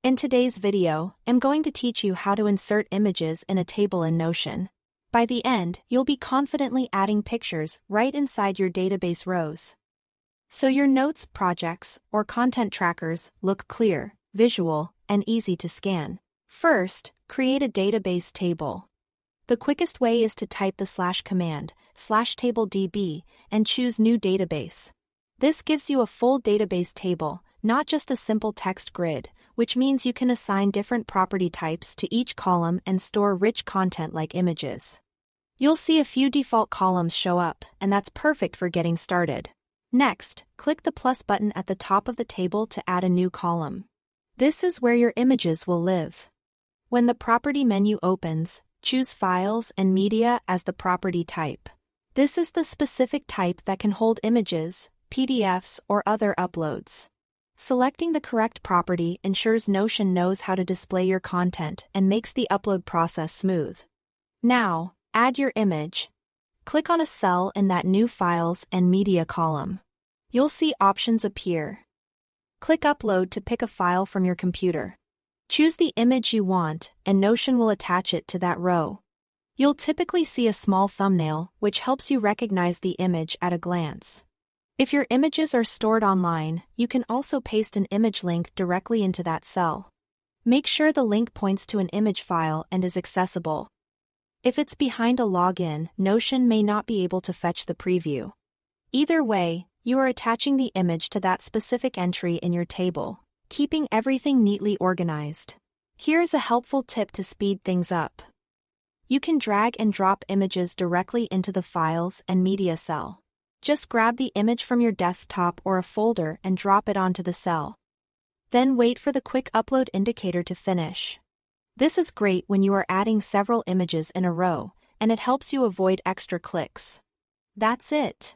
In today's video, I'm going to teach you how to insert images in a table in Notion. By the end, you'll be confidently adding pictures right inside your database rows. So your notes, projects, or content trackers look clear, visual, and easy to scan. First, create a database table. The quickest way is to type the command, /tabledb, and choose New Database. This gives you a full database table, not just a simple text grid, which means you can assign different property types to each column and store rich content like images. You'll see a few default columns show up, and that's perfect for getting started. Next, click the plus button at the top of the table to add a new column. This is where your images will live. When the property menu opens, choose Files and Media as the property type. This is the specific type that can hold images, PDFs, or other uploads. Selecting the correct property ensures Notion knows how to display your content and makes the upload process smooth. Now, add your image. Click on a cell in that new Files and Media column. You'll see options appear. Click Upload to pick a file from your computer. Choose the image you want, and Notion will attach it to that row. You'll typically see a small thumbnail, which helps you recognize the image at a glance. If your images are stored online, you can also paste an image link directly into that cell. Make sure the link points to an image file and is accessible. If it's behind a login, Notion may not be able to fetch the preview. Either way, you are attaching the image to that specific entry in your table, keeping everything neatly organized. Here is a helpful tip to speed things up. You can drag and drop images directly into the Files and Media cell. Just grab the image from your desktop or a folder and drop it onto the cell. Then wait for the quick upload indicator to finish. This is great when you are adding several images in a row, and it helps you avoid extra clicks. That's it.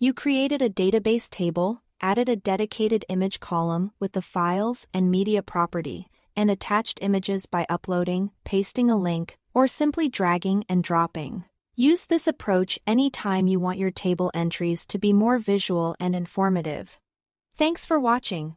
You created a database table, added a dedicated image column with the Files and Media property, and attached images by uploading, pasting a link, or simply dragging and dropping. Use this approach anytime you want your table entries to be more visual and informative. Thanks for watching.